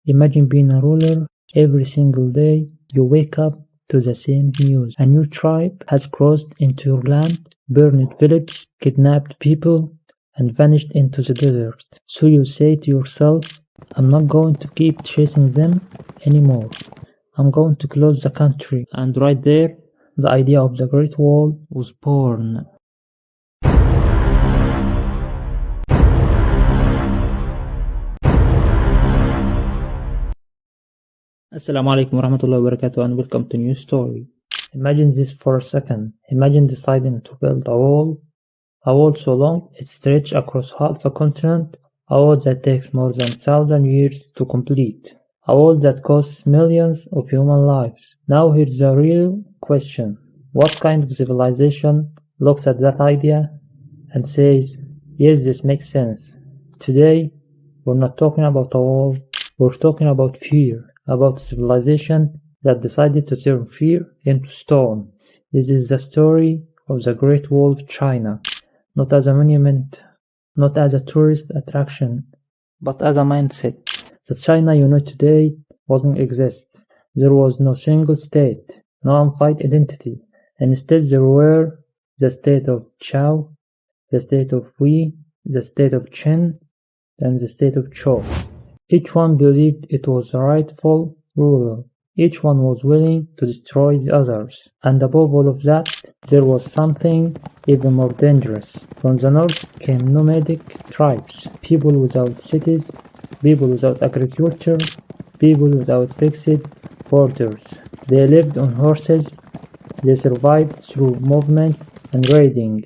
Imagine being a ruler. Every single day you wake up to the same news. A new tribe has crossed into your land, burned village, kidnapped people, and vanished into the desert. So you say to yourself, I'm not going to keep chasing them anymore. I'm going to close the country. And right there, the idea of the Great Wall was born. Assalamu alaikum warahmatullahi wabarakatuh and welcome to new story. Imagine this for a second. Imagine deciding to build a wall so long it stretches across half a continent, a wall that takes more than 1,000 years to complete, a wall that costs millions of human lives. Now here's the real question. What kind of civilization looks at that idea and says, yes, this makes sense? Today, we're not talking about a wall, we're talking about fear. About a civilization that decided to turn fear into stone. This is the story of the Great Wall of China, not as a monument, not as a tourist attraction, but as a mindset. The China you know today wasn't exist. There was no single state, no unified identity. Instead there were the state of Chao, the state of Wei, the state of Chen, and the state of Chou. Each one believed it was the rightful ruler. Each one was willing to destroy the others. And above all of that, there was something even more dangerous. From the north came nomadic tribes, people without cities, people without agriculture, people without fixed borders. They lived on horses, they survived through movement and raiding.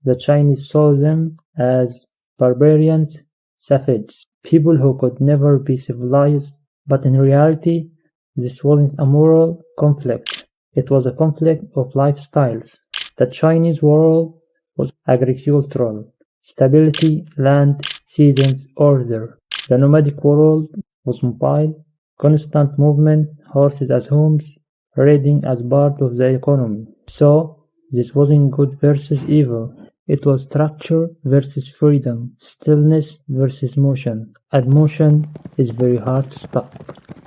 The Chinese saw them as barbarians, savages, people who could never be civilized, but in reality, this wasn't a moral conflict. It was a conflict of lifestyles. The Chinese world was agricultural, stability, land, seasons, order. The nomadic world was mobile, constant movement, horses as homes, raiding as part of the economy. So, this wasn't good versus evil. It was structure versus freedom, stillness versus motion, and motion is very hard to stop.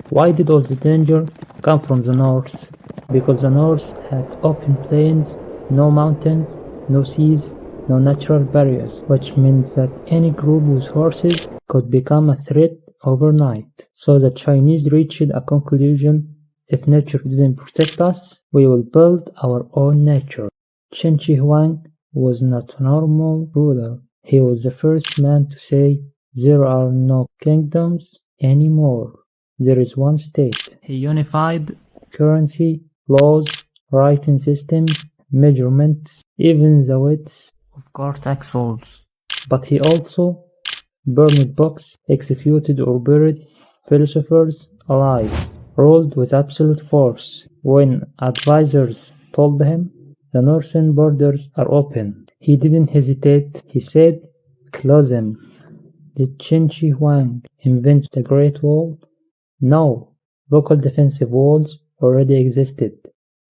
Why did all the danger come from the north? Because the north had open plains, no mountains, no seas, no natural barriers, which meant that any group with horses could become a threat overnight. So the Chinese reached a conclusion: if nature didn't protect us, we will build our own nature. Chen Shi Huang was not a normal ruler. He was the first man to say, there are no kingdoms anymore. There is one state. He unified currency, laws, writing system, measurements, even the weights of cart axles. But he also burned books, executed or buried philosophers alive, ruled with absolute force. When advisors told him, the northern borders are open, he didn't hesitate. He said, close them. Did Chen Shi Huang invent the Great Wall? No, local defensive walls already existed.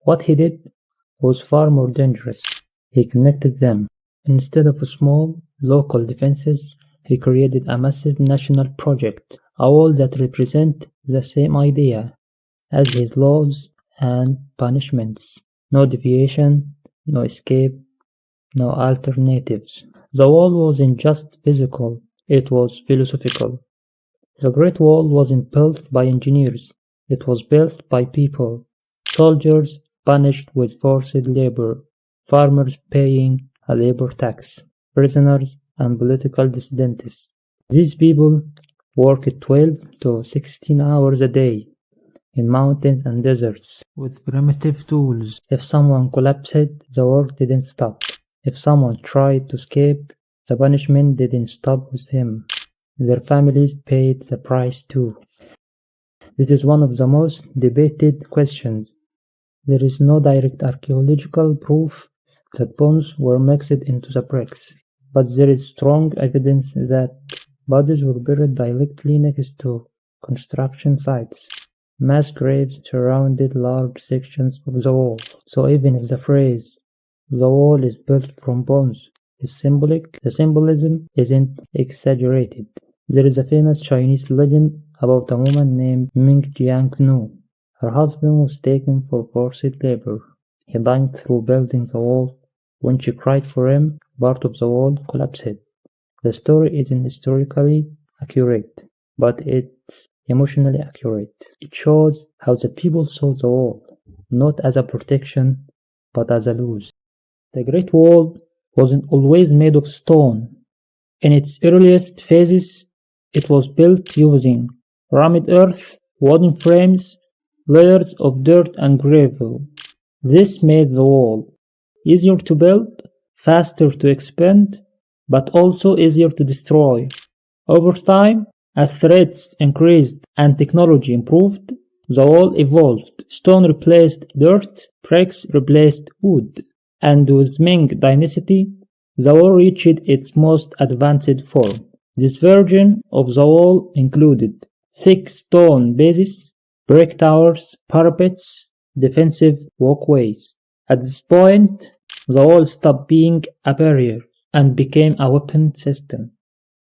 What he did was far more dangerous. He connected them. Instead of small, local defenses, he created a massive national project, a wall that represents the same idea as his laws and punishments. No deviation, no escape, no alternatives. The wall wasn't just physical, it was philosophical. The Great Wall wasn't built by engineers, it was built by people. Soldiers punished with forced labor, farmers paying a labor tax, prisoners and political dissidents. These people worked 12 to 16 hours a day, in mountains and deserts, with primitive tools. If someone collapsed, the work didn't stop. If someone tried to escape, the punishment didn't stop with him. Their families paid the price too. This is one of the most debated questions. There is no direct archaeological proof that bones were mixed into the bricks, but there is strong evidence that bodies were buried directly next to construction sites. Mass graves surrounded large sections of the wall, so even if the phrase, the wall is built from bones, is symbolic, the symbolism isn't exaggerated. There is a famous Chinese legend about a woman named Ming Jiangnu. Her husband was taken for forced labor. He died through building the wall. When she cried for him, part of the wall collapsed. The story isn't historically accurate, but it's emotionally accurate. It shows how the people saw the wall, not as a protection, but as a loss. The Great Wall wasn't always made of stone. In its earliest phases, it was built using rammed earth, wooden frames, layers of dirt and gravel. This made the wall easier to build, faster to expand, but also easier to destroy. Over time, as threats increased and technology improved, the wall evolved. Stone replaced dirt, bricks replaced wood, and with Ming dynasty, the wall reached its most advanced form. This version of the wall included thick stone bases, brick towers, parapets, defensive walkways. At this point, the wall stopped being a barrier and became a weapon system.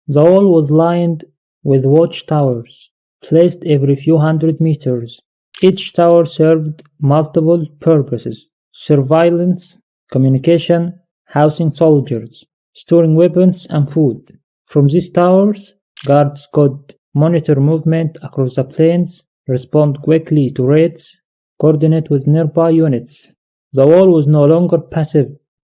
The wall was lined with watchtowers, placed every few hundred meters. Each tower served multiple purposes: surveillance, communication, housing soldiers, storing weapons and food. From these towers, guards could monitor movement across the plains, respond quickly to raids, coordinate with nearby units. The wall was no longer passive,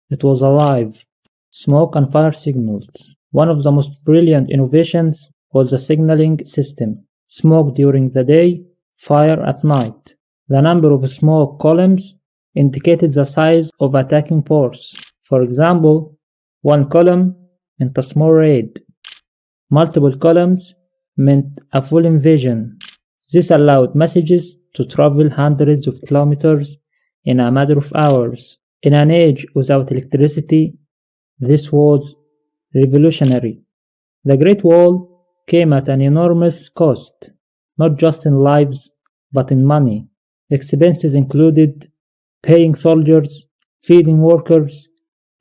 it was alive. Smoke and fire signals. One of the most brilliant innovations was the signaling system. Smoke during the day, fire at night. The number of smoke columns indicated the size of attacking force. For example, one column meant a small raid. Multiple columns meant a full invasion. This allowed messages to travel hundreds of kilometers in a matter of hours. In an age without electricity, this was revolutionary. The Great Wall came at an enormous cost, not just in lives, but in money. Expenses included paying soldiers, feeding workers,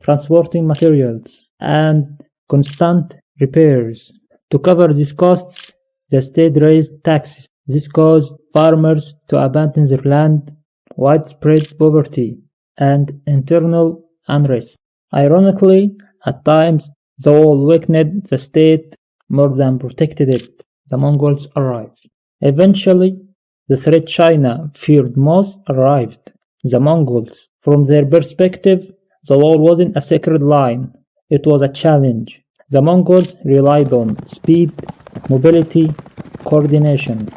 transporting materials, and constant repairs. To cover these costs, the state raised taxes. This caused farmers to abandon their land, widespread poverty, and internal unrest. Ironically, at times, the wall weakened the state more than protected it. The Mongols arrived. Eventually, the threat China feared most arrived. The Mongols. From their perspective, the wall wasn't a sacred line, it was a challenge. The Mongols relied on speed, mobility, coordination.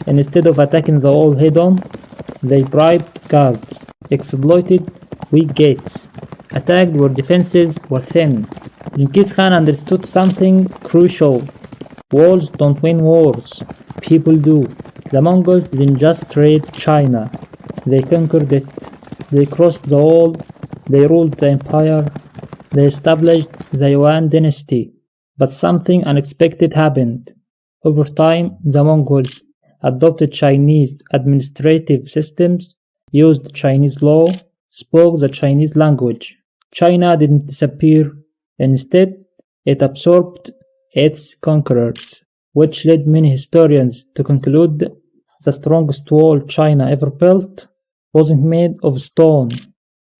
Instead of attacking the wall head-on, they bribed guards, exploited weak gates, attacked where defenses were thin. Genghis Khan understood something crucial. Walls don't win wars, people do. The Mongols didn't just raid China, they conquered it. They crossed the wall, they ruled the empire, they established the Yuan dynasty. But something unexpected happened. Over time, the Mongols adopted Chinese administrative systems, used Chinese law, spoke the Chinese language. China didn't disappear. Instead, it absorbed its conquerors, which led many historians to conclude the strongest wall China ever built wasn't made of stone,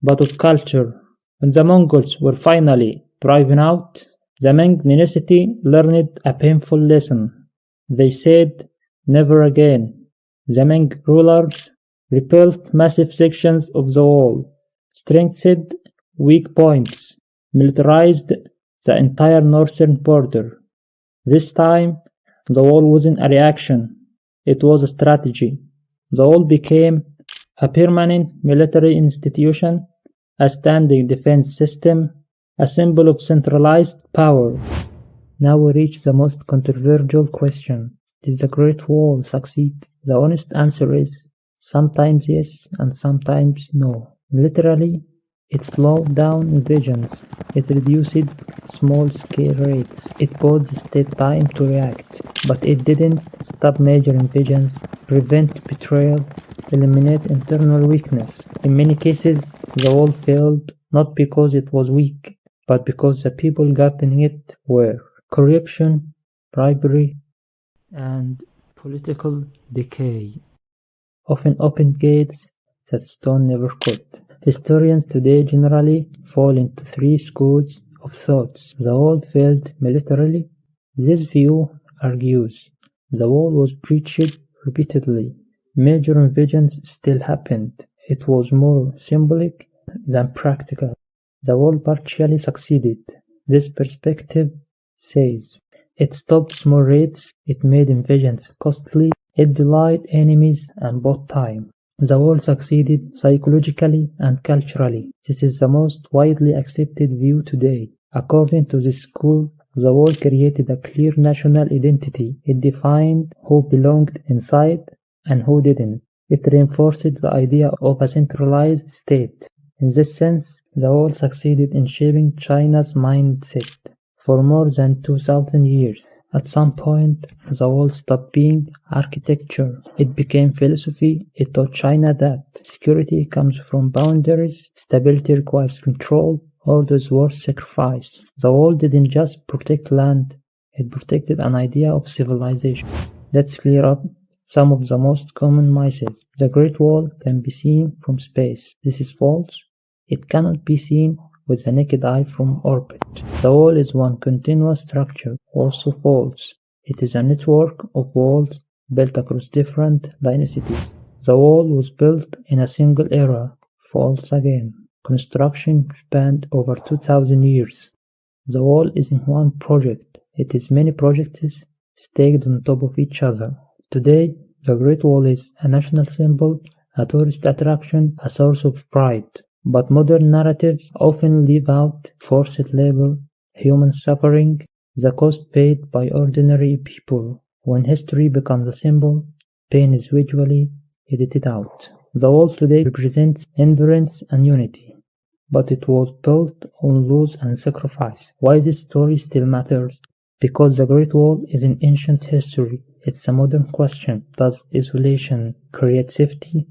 but of culture. When the Mongols were finally driven out, the Ming dynasty learned a painful lesson. They said, "Never again." The Ming rulers rebuilt massive sections of the wall, strengthened weak points, militarized the entire northern border. This time, the wall wasn't a reaction, it was a strategy. The wall became a permanent military institution, a standing defense system, a symbol of centralized power. Now we reach the most controversial question. Did the Great Wall succeed? The honest answer is sometimes yes and sometimes no. Literally, it slowed down invasions. It reduced small-scale raids. It bought the state time to react. But it didn't stop major invasions, prevent betrayal, eliminate internal weakness. In many cases, the wall failed not because it was weak, but because the people gotten it were corruption, bribery, and Political decay often opened gates that stone never could. Historians today generally fall into three schools of thought. The wall failed militarily. This view argues the wall was breached repeatedly. Major invasions still happened. It was more symbolic than practical. The wall partially succeeded. This perspective says it stopped small raids, it made invasions costly, it delayed enemies and bought time. The wall succeeded psychologically and culturally. This is the most widely accepted view today. According to this school, the wall created a clear national identity. It defined who belonged inside and who didn't. It reinforced the idea of a centralized state. In this sense, the wall succeeded in shaping China's mindset for more than 2,000 years. At some point, the wall stopped being architecture. It became philosophy. It taught China that security comes from boundaries, stability requires control, order is worth sacrifice. The wall didn't just protect land, it protected an idea of civilization. Let's clear up some of the most common myths. The Great Wall can be seen from space. This is false. It cannot be seen with the naked eye from orbit. The wall is one continuous structure, also false. It is a network of walls built across different densities. The wall was built in a single era, false again. Construction spanned over 2,000 years. The wall isn't one project, it is many projects stacked on top of each other. Today, the Great Wall is a national symbol, a tourist attraction, a source of pride. But modern narratives often leave out forced labor, human suffering, the cost paid by ordinary people. When history becomes a symbol, pain is visually edited out. The wall today represents endurance and unity, but it was built on loss and sacrifice. Why this story still matters? Because the Great Wall is an ancient history. It's a modern question. Does isolation create safety?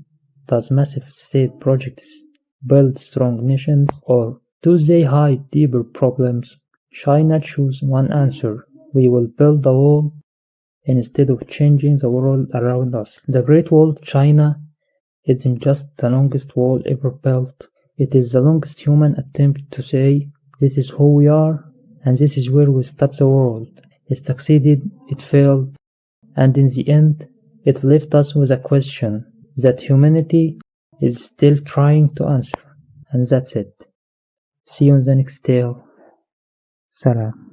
Does massive state projects build strong nations, or do they hide deeper problems? China chose one answer. We will build a wall instead of changing the world around us. The Great Wall of China isn't just the longest wall ever built. It is the longest human attempt to say, this is who we are, and this is where we stop the world. It succeeded, it failed, and in the end, it left us with a question that humanity is still trying to answer. And that's it. See you in the next tale. Salam.